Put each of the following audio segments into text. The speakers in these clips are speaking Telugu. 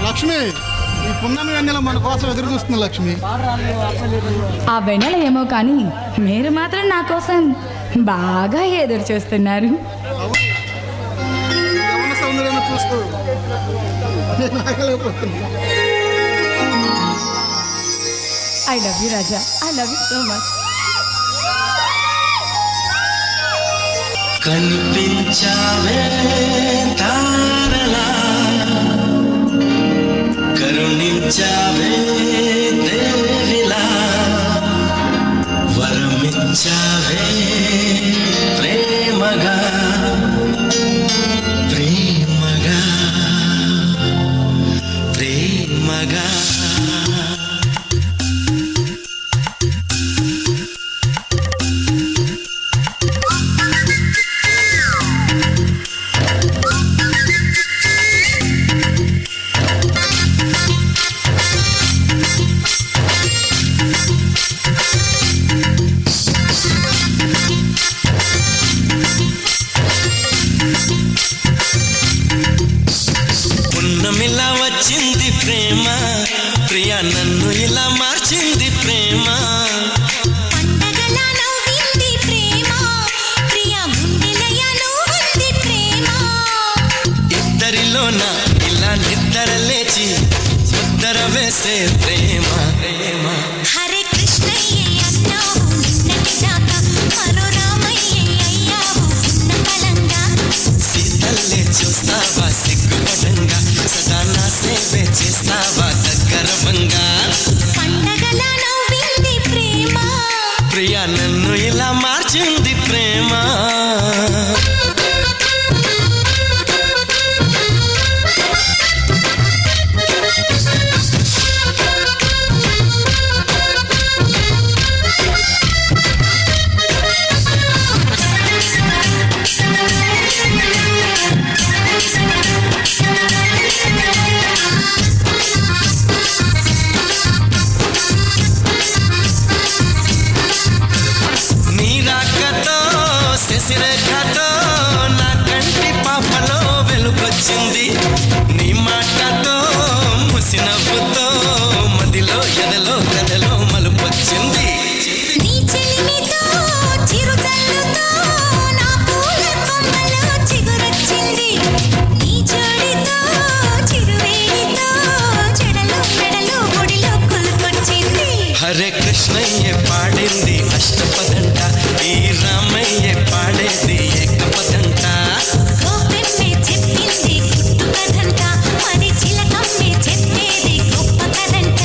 లక్ష్మి, ఈ పున్నమి వెన్నెల మన కోసం ఎదురు చూస్తుంది లక్ష్మి. ఆ వెన్నెల ఏమో కానీ మీరు మాత్రం నా కోసం బాగా ఎదురు చూస్తున్నారు. సౌందర్యాన్ని చూస్తూ నేను ఆగలేకపోతున్నా. I love you Raja, I love you so much. కనిపించావే తారలా, కరుణించావే దేవిలా, వరమించావే ప్రేమగా ప్రేమగా ప్రేమగా. ఇలా వచ్చింది ప్రేమ ప్రియా, నన్ను ఇలా మార్చింది ప్రేమ. పండగలా నవ్వింది ప్రేమ ప్రియా, గుండెలయ నువ్వుంది ప్రేమ. ఇద్దరిలోన ఇలా నిద్ర లేచి ముద్దర వేసే ప్రేమ ప్రేమ. హరే కృష్ణయ్య అన్నావు నిన్నటి దాకా, మరో రామయ్య అయ్యావు చిన్న కలంగా. సీతల్లే చూస్తావా సిగ్గుపడంగా, సదా నా సేవే చేస్తావా దగ్గరవంగా. పండగలా నవ్వింది ప్రేమ ప్రియా, నన్ను ఇలా మార్చింది ప్రేమ. శశిరేఖతో నా కంటి పాపలో వెలుగొచ్చింది, నీ మాటతో ముసినవ్వుతో మదిలో ఎదలో కథలో మలుపొచ్చింది. నీ చెలిమితో చిరుజల్లుతో నా పూల కొమ్మలో చిగురొచ్చింది, నీ జోడితో చిరువేడితో చెడలో మెడలో గుడిలో కొలుకొచ్చింది. హరే కృష్ణయ్య పాడింది అష్టపదంట, ఈ రామయ్య పాడేది ఏకపదంట. గోపెమ్మే చెప్పింది గుట్టు కథంట, మరి చిలకమ్మే చెప్పేది గొప్ప కథంట.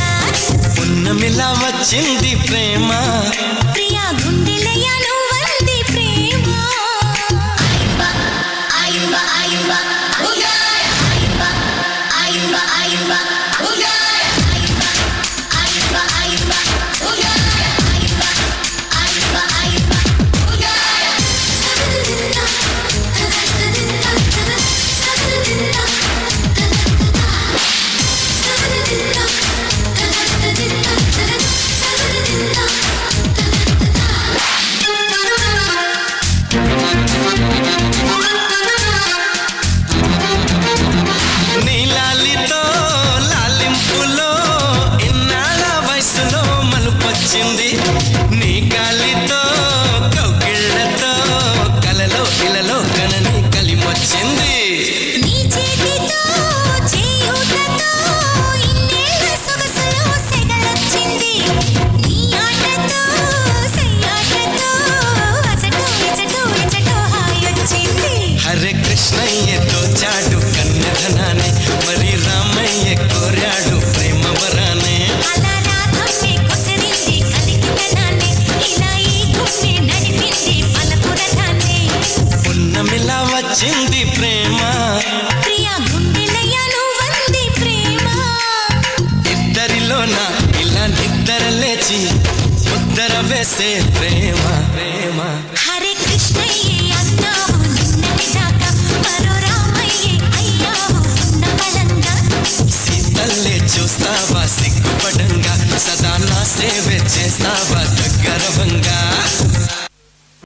పున్నమిలా వచ్చింది ప్రేమ ప్రియా, గుండెలయ నువ్వంది ప్రేమ. ఆయుంబ ఆయుంబ ఉగాయ, ఆయుంబ ఆయుంబ ఉగాయ, ఆయుంబ ఆయుంబ ఉగాయ, ఆయుంబ ఆయుంబ ఉగాయ. నీలాలితో లాలింపులో ఇన్నాళ్ళ వయసులో మలుపొచ్చింది, నీ గాలితో కౌగిళ్లతో కలలో ఇలలో కనని కలిమొచ్చింది. నీ చేతితో చేయూతతో ఇన్నేళ్ల సొగసులో సెగలొచ్చింది, నీ ఆటతో సయ్యాటతో అచటో ఇచటో ఇచటో హాయొచ్చింది. హరే కృష్ణయ్యతో చాడు కన్యధనాన్ని, మరి రామయ్య కోరాడు ప్రేమ వరానే. అలా రాధమ్మే కొసరింది కలికితనాన్ని, ఇలా ఈ గుమ్మె నడిపింది పలపురథాన్ని. పున్నమిలా వచ్చింది ప్రేమ ప్రియా, గుండెలయ నువ్వంది ప్రేమ. ఇద్దరిలోన ఇలా నిద్ర లేచి ముద్దర వేసే ప్రేమ ప్రేమ.